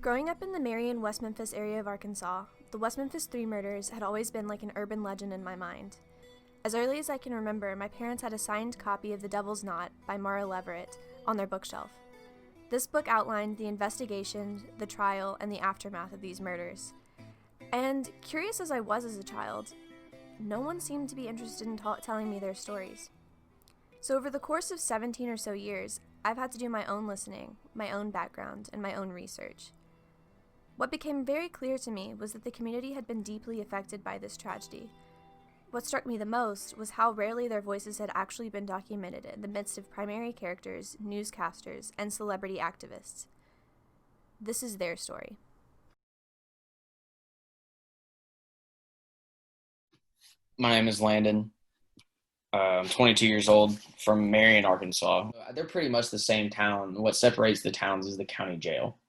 Growing up in the Marion, West Memphis area of Arkansas, the West Memphis Three murders had always been like an urban legend in my mind. As early as I can remember, my parents had a signed copy of The Devil's Knot by Mara Leverett on their bookshelf. This book outlined the investigation, the trial, and the aftermath of these murders. And curious as I was as a child, no one seemed to be interested in telling me their stories. So over the course of 17 or so years, I've had to do my own listening, my own background, and my own research. What became very clear to me was that the community had been deeply affected by this tragedy. What struck me the most was how rarely their voices had actually been documented in the midst of primary characters, newscasters, and celebrity activists. This is their story. My name is Landon. I'm 22 years old from Marion, Arkansas. They're pretty much the same town. What separates the towns is the county jail.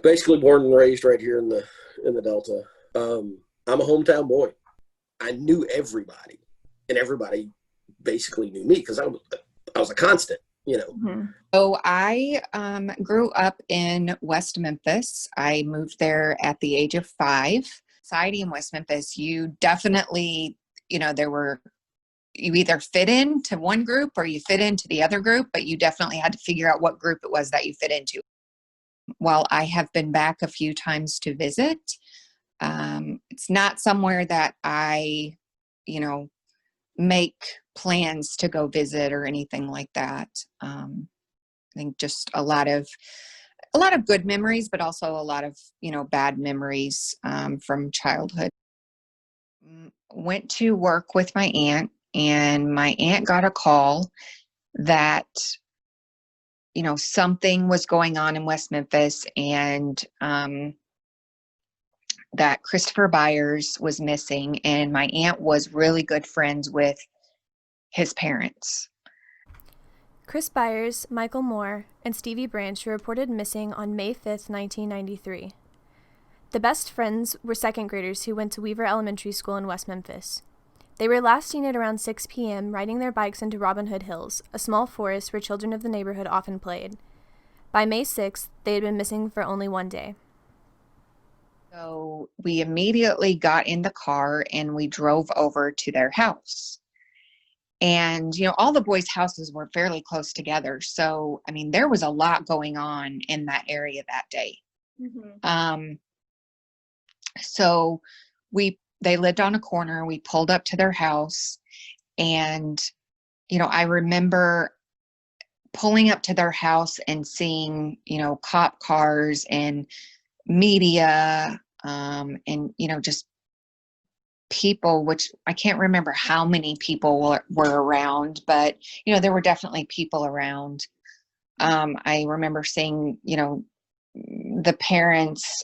Basically born and raised right here in the Delta. I'm a hometown boy. I knew everybody, and everybody basically knew me because I was a constant, you know. Mm-hmm. So I grew up in West Memphis. I moved there at the age of 5. Society in West Memphis, you definitely, you either fit into one group or you fit into the other group, but you definitely had to figure out what group it was that you fit into. While I have been back a few times to visit, it's not somewhere that I, make plans to go visit or anything like that. I think just a lot of good memories, but also a lot of, bad memories from childhood. Went to work with my aunt, and my aunt got a call that, something was going on in West Memphis, and that Christopher Byers was missing, and my aunt was really good friends with his parents. Chris Byers, Michael Moore, and Stevie Branch were reported missing on May 5th, 1993. The best friends were second graders who went to Weaver Elementary School in West Memphis. They were last seen at around 6 p.m. riding their bikes into Robin Hood Hills, a small forest where children of the neighborhood often played. By May 6th, they had been missing for only one day. So we immediately got in the car and we drove over to their house. And, all the boys' houses were fairly close together. So, there was a lot going on in that area that day. Mm-hmm. So they lived on a corner. We pulled up to their house, and, I remember pulling up to their house and seeing, cop cars and media, and, just people, which I can't remember how many people were around, but, there were definitely people around. I remember seeing, the parents,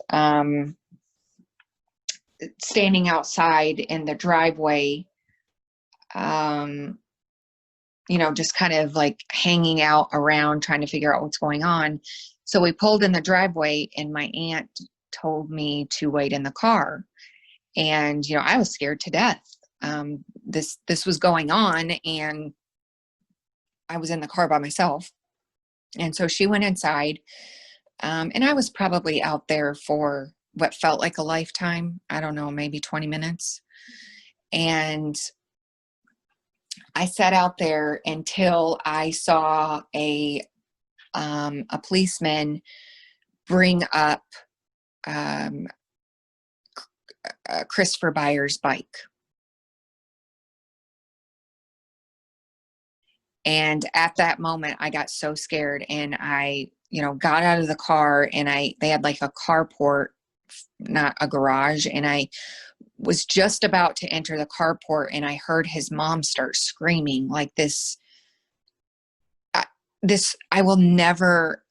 standing outside in the driveway, just kind of like hanging out around trying to figure out what's going on. So we pulled in the driveway, and my aunt told me to wait in the car. And, I was scared to death. This was going on, and I was in the car by myself. And so she went inside, and I was probably out there for what felt like a lifetime. I don't know, maybe 20 minutes. And I sat out there until I saw a policeman bring up Christopher Byers' bike. And at that moment, I got so scared, and I, got out of the car, and they had like a carport, not a garage. And I was just about to enter the carport, and I heard his mom start screaming like this. I will never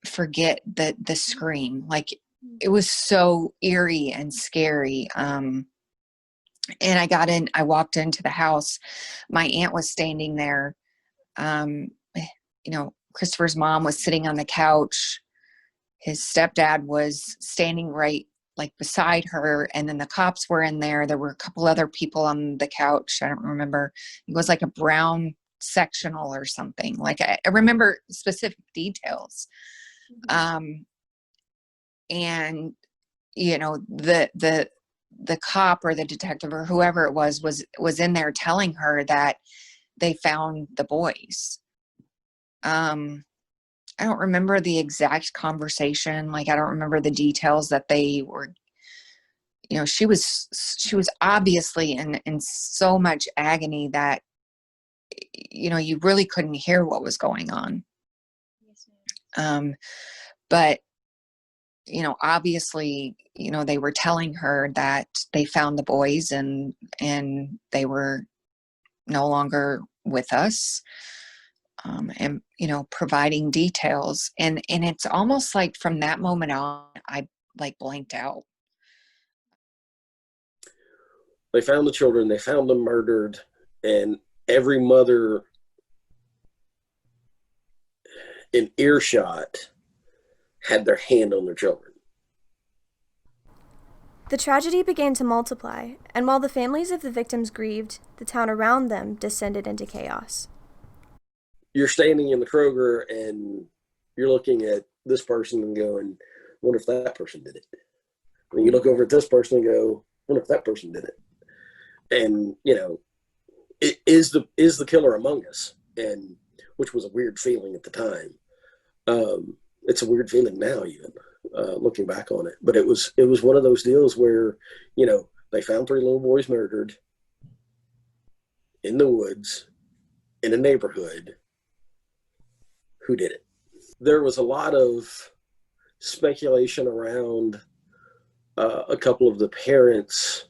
forget the scream. Like, it was so eerie and scary. And I walked into the house. My aunt was standing there. Christopher's mom was sitting on the couch. His stepdad was standing right like beside her. And then the cops were in there. There were a couple other people on the couch. I don't remember. It was like a brown sectional or something. Like I remember specific details. And, the cop or the detective or whoever it was in there telling her that they found the boys. I don't remember the exact conversation. Like, I don't remember the details that they were, she was obviously in so much agony that, you really couldn't hear what was going on. But, obviously, they were telling her that they found the boys and they were no longer with us. And providing details, and it's almost like from that moment on, I like blanked out. They found the children, they found them murdered, and every mother in earshot had their hand on their children. The tragedy began to multiply, and while the families of the victims grieved, the town around them descended into chaos. You're standing in the Kroger and you're looking at this person and going, I wonder if that person did it. And you look over at this person and go, I wonder if that person did it. And, it is the killer among us, and which was a weird feeling at the time. It's a weird feeling now, even looking back on it. But it was one of those deals where, they found 3 little boys murdered in the woods in a neighborhood. Who did it? There was a lot of speculation around a couple of the parents.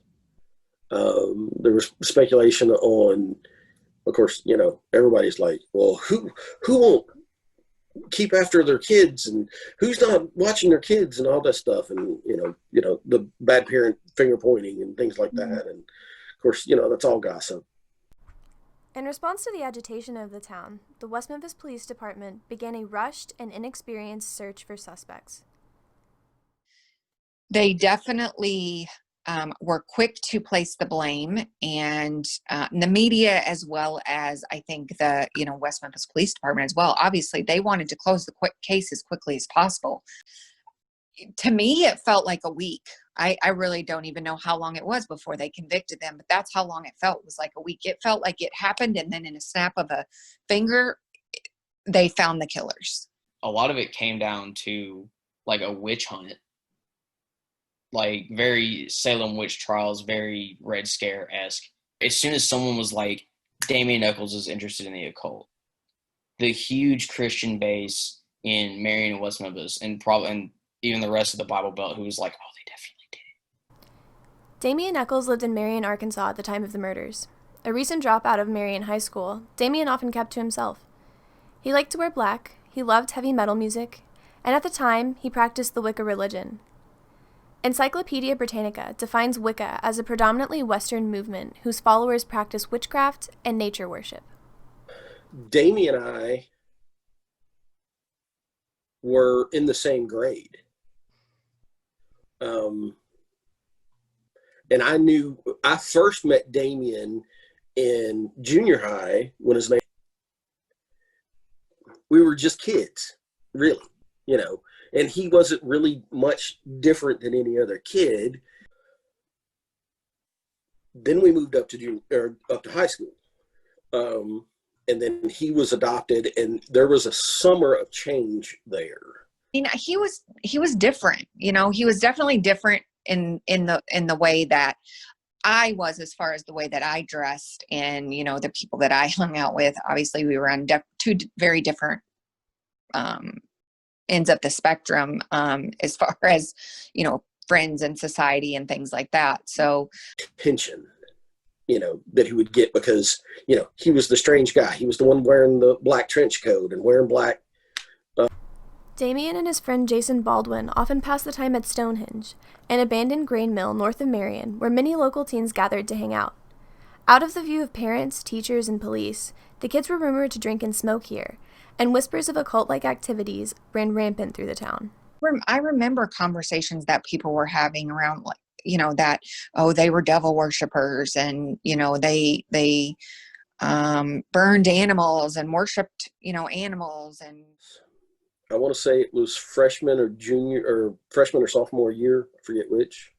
There was speculation on, of course, everybody's like, well, who won't keep after their kids, and who's not watching their kids, and all that stuff, and the bad parent finger pointing and things like that. And of course, that's all gossip. In response to the agitation of the town, the West Memphis Police Department began a rushed and inexperienced search for suspects. They definitely were quick to place the blame, and the media, as well as I think the West Memphis Police Department as well. Obviously, they wanted to close the case as quickly as possible. To me, it felt like a week. I really don't even know how long it was before they convicted them, but that's how long it felt. It was like a week. It felt like it happened, and then in a snap of a finger, they found the killers. A lot of it came down to like a witch hunt, like very Salem witch trials, very Red Scare-esque. As soon as someone was like, Damian Eccles is interested in the occult, the huge Christian base in Marion and West Memphis, and even the rest of the Bible Belt, who was like, oh, they definitely did it. Damian Eccles lived in Marion, Arkansas at the time of the murders. A recent dropout of Marion High School, Damian often kept to himself. He liked to wear black, he loved heavy metal music, and at the time, he practiced the Wicca religion. Encyclopedia Britannica defines Wicca as a predominantly Western movement whose followers practice witchcraft and nature worship. Damian and I were in the same grade. And I first met Damian in junior high when we were just kids, really, and he wasn't really much different than any other kid. Then we moved up to high school. And then he was adopted, and there was a summer of change there. He was different. He was definitely different in the way that I was, as far as the way that I dressed, and the people that I hung out with. Obviously, we were on two very different ends of the spectrum, as far as friends and society and things like that. So tension, that he would get because he was the strange guy. He was the one wearing the black trench coat and wearing black. Damian and his friend Jason Baldwin often passed the time at Stonehenge, an abandoned grain mill north of Marion, where many local teens gathered to hang out. Out of the view of parents, teachers, and police, the kids were rumored to drink and smoke here, and whispers of occult-like activities ran rampant through the town. I remember conversations that people were having around, like, that, they were devil worshipers, and, they burned animals and worshiped, animals. And I want to say it was freshman or sophomore year, I forget which.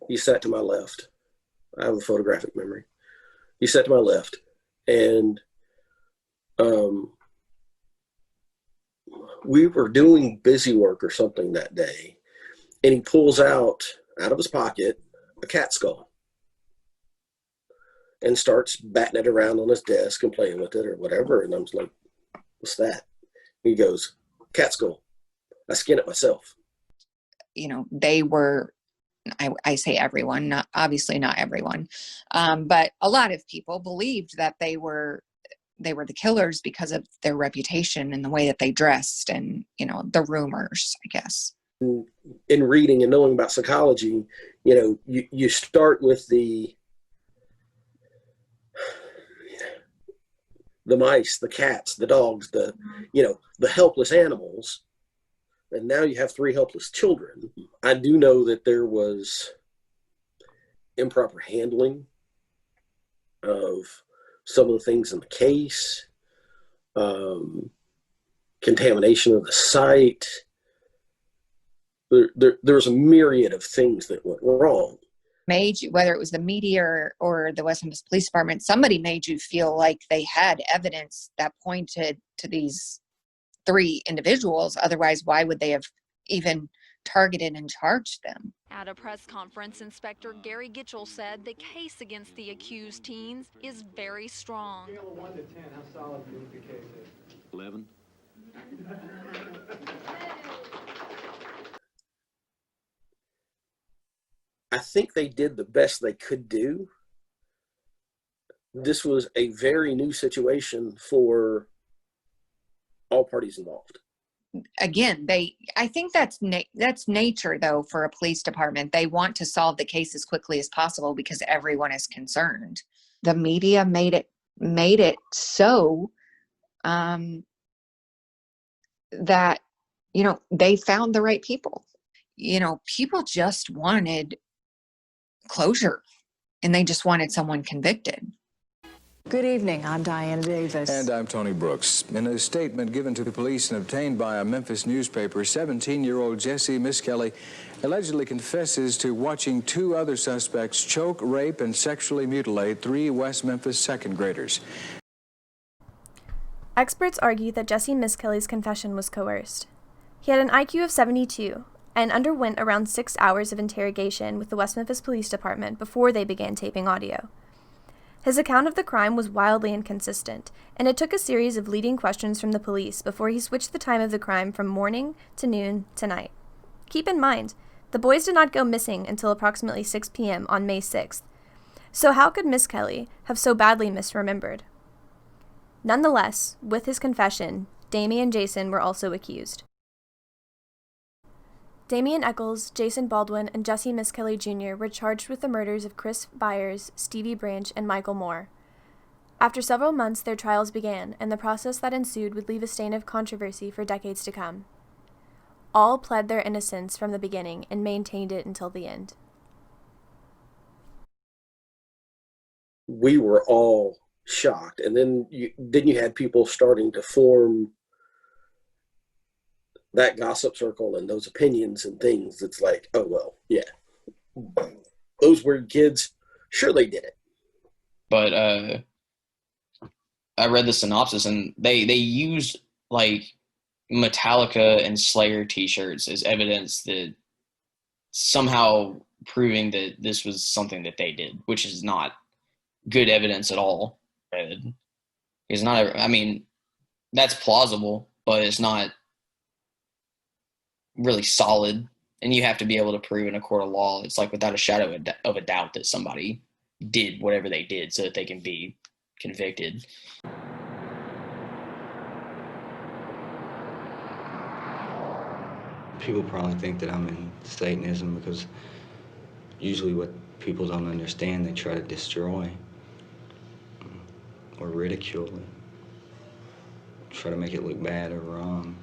He sat to my left. I have a photographic memory. He sat to my left, and we were doing busy work or something that day, and he pulls out of his pocket a cat skull and starts batting it around on his desk and playing with it or whatever. And I'm just like, what's that? He goes, cat skull. I skin it myself. They were, I say everyone, not obviously not everyone, but a lot of people believed that they were the killers because of their reputation and the way that they dressed and, the rumors, I guess. In reading and knowing about psychology, you start with the mice, the cats, the dogs, the helpless animals. And now you have 3 helpless children. I do know that there was improper handling of some of the things in the case, contamination of the site. There's a myriad of things that went wrong. Made you, whether it was the media or the West Memphis Police Department, somebody made you feel like they had evidence that pointed to these 3 individuals. Otherwise, why would they have even targeted and charged them? At a press conference, Inspector Gary Gitchell said the case against the accused teens is very strong. Scale of 1 to 10, how solid do you think the case is? 11. I think they did the best they could do. This was a very new situation for all parties involved. Again, I think that's nature, though, for a police department. They want to solve the case as quickly as possible because everyone is concerned. The media made it so that they found the right people. People just wanted closure, and they just wanted someone convicted. Good evening. I'm Diana Davis. And I'm Tony Brooks. In a statement given to the police and obtained by a Memphis newspaper, 17-year-old Jesse Miskelly allegedly confesses to watching 2 other suspects choke, rape, and sexually mutilate 3 West Memphis second graders. Experts argue that Jesse Miskelly's confession was coerced. He had an IQ of 72 and underwent around 6 hours of interrogation with the West Memphis Police Department before they began taping audio. His account of the crime was wildly inconsistent, and it took a series of leading questions from the police before he switched the time of the crime from morning to noon to night. Keep in mind, the boys did not go missing until approximately 6 p.m. on May 6th, so how could Miskelly have so badly misremembered? Nonetheless, with his confession, Damien and Jason were also accused. Damien Eccles, Jason Baldwin, and Jesse Miskelly Jr. were charged with the murders of Chris Byers, Stevie Branch, and Michael Moore. After several months, their trials began, and the process that ensued would leave a stain of controversy for decades to come. All pled their innocence from the beginning and maintained it until the end. We were all shocked, and then you had people starting to form that gossip circle and those opinions and things. It's like, oh, well, yeah, those were kids. Sure, they did it. But I read the synopsis, and they used like Metallica and Slayer t-shirts as evidence that somehow proving that this was something that they did, which is not good evidence at all. It's not, I mean, that's plausible, but it's not really solid, and you have to be able to prove in a court of law. It's like without a shadow of a doubt that somebody did whatever they did so that they can be convicted. People probably think that I'm in Satanism because usually what people don't understand, they try to destroy or ridicule it, try to make it look bad or wrong.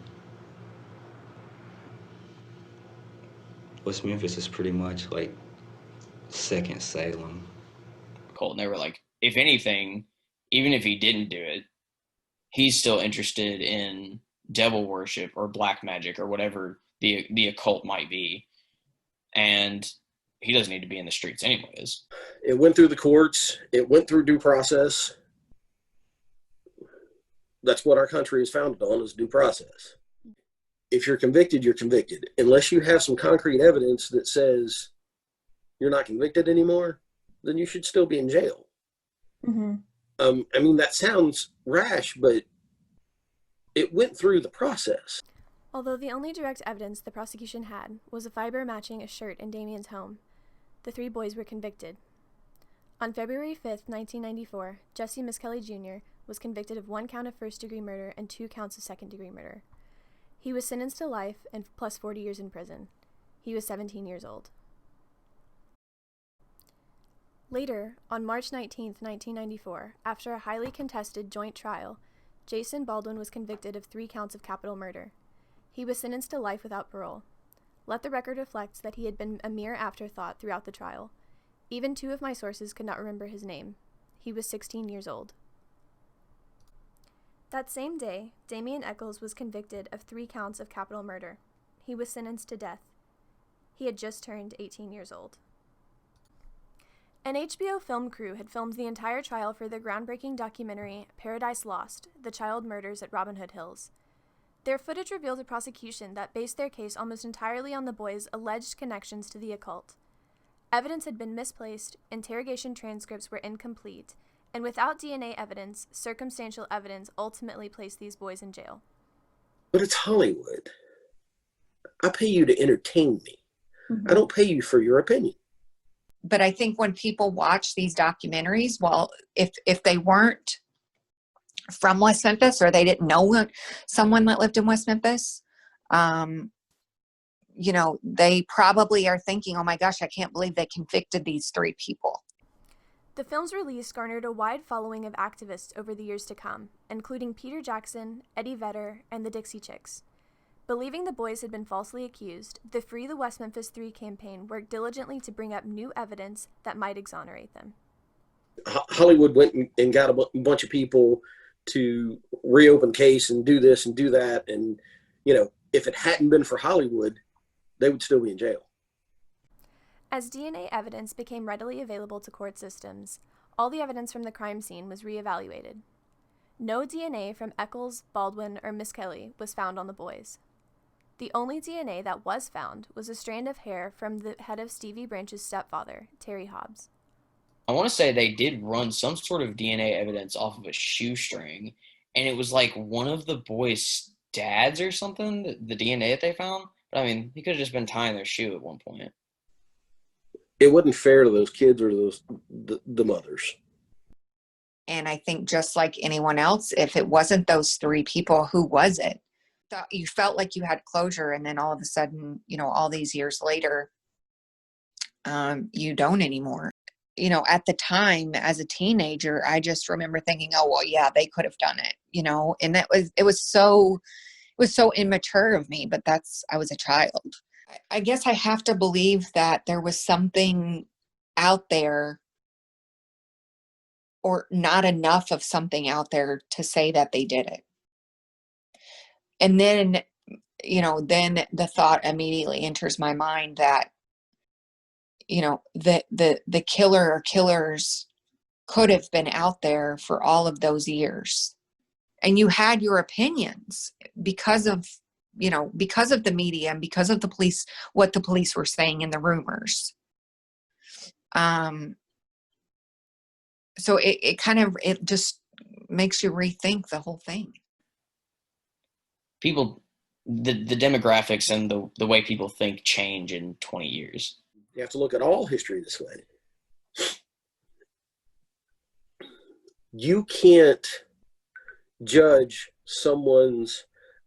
West Memphis is pretty much like second Salem. And they were like, if anything, even if he didn't do it, he's still interested in devil worship or black magic or whatever the occult might be. And he doesn't need to be in the streets anyways. It went through the courts. It went through due process. That's what our country is founded on, is due process. If you're convicted, you're convicted. Unless you have some concrete evidence that says you're not convicted anymore, then you should still be in jail. Mm-hmm. I mean, that sounds rash, but it went through the process. Although the only direct evidence the prosecution had was a fiber matching a shirt in Damien's home, the 3 boys were convicted. On February 5th, 1994, Jesse Miskelly Jr. was convicted of 1 count of first-degree murder and 2 counts of second-degree murder. He was sentenced to life and plus 40 years in prison. He was 17 years old. Later, on March 19, 1994, after a highly contested joint trial, Jason Baldwin was convicted of 3 counts of capital murder. He was sentenced to life without parole. Let the record reflect that he had been a mere afterthought throughout the trial. Even 2 of my sources could not remember his name. He was 16 years old. That same day, Damien Echols was convicted of 3 counts of capital murder. He was sentenced to death. He had just turned 18 years old. An HBO film crew had filmed the entire trial for their groundbreaking documentary, Paradise Lost: The Child Murders at Robin Hood Hills. Their footage revealed a prosecution that based their case almost entirely on the boys' alleged connections to the occult. Evidence had been misplaced, interrogation transcripts were incomplete, and without DNA evidence, circumstantial evidence ultimately placed these boys in jail. But it's Hollywood. I pay you to entertain me. Mm-hmm. I don't pay you for your opinion. But I think when people watch these documentaries, well, if they weren't from West Memphis or they didn't know someone that lived in West Memphis, you know, they probably are thinking, oh my gosh, I can't believe they convicted these 3 people. The film's release garnered a wide following of activists over the years to come, including Peter Jackson, Eddie Vedder, and the Dixie Chicks. Believing the boys had been falsely accused, the Free the West Memphis 3 campaign worked diligently to bring up new evidence that might exonerate them. Hollywood went and got a bunch of people to reopen the case and do this and do that. And, you know, if it hadn't been for Hollywood, they would still be in jail. As DNA evidence became readily available to court systems, all the evidence from the crime scene was reevaluated. No DNA from Echols, Baldwin, or Miskelly was found on the boys. The only DNA that was found was a strand of hair from the head of Stevie Branch's stepfather, Terry Hobbs. I want to say they did run some sort of DNA evidence off of a shoestring, and it was like one of the boys' dads or something, the DNA that they found. But I mean, he could have just been tying their shoe at one point. It wasn't fair to those kids or to the mothers. And I think just like anyone else, if it wasn't those 3 people, who was it? You felt like you had closure, and then all of a sudden, you know, all these years later, you don't anymore. You know, at the time as a teenager, I just remember thinking, oh, well, yeah, they could have done it, you know, and it was so immature of me, but I was a child. I guess I have to believe that there was something out there, or not enough of something out there to say that they did it. And then, you know, then the thought immediately enters my mind that, you know, the killer or killers could have been out there for all of those years. And you had your opinions because of the media and because of the police, what the police were saying in the rumors. So it just makes you rethink the whole thing. People, the demographics and the way people think change in 20 years. You have to look at all history this way. You can't judge someone's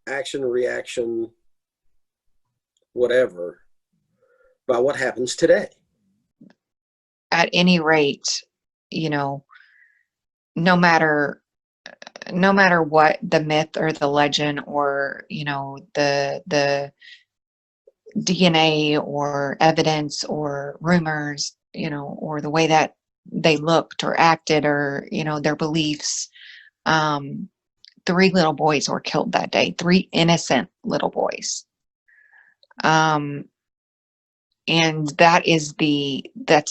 action, reaction, whatever, by what happens today. At any rate, you know, no matter what the myth or the legend or, you know, the DNA or evidence or rumors, you know, or the way that they looked or acted or, you know, their beliefs, 3 little boys were killed that day, 3 innocent little boys. And that's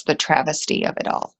the travesty of it all.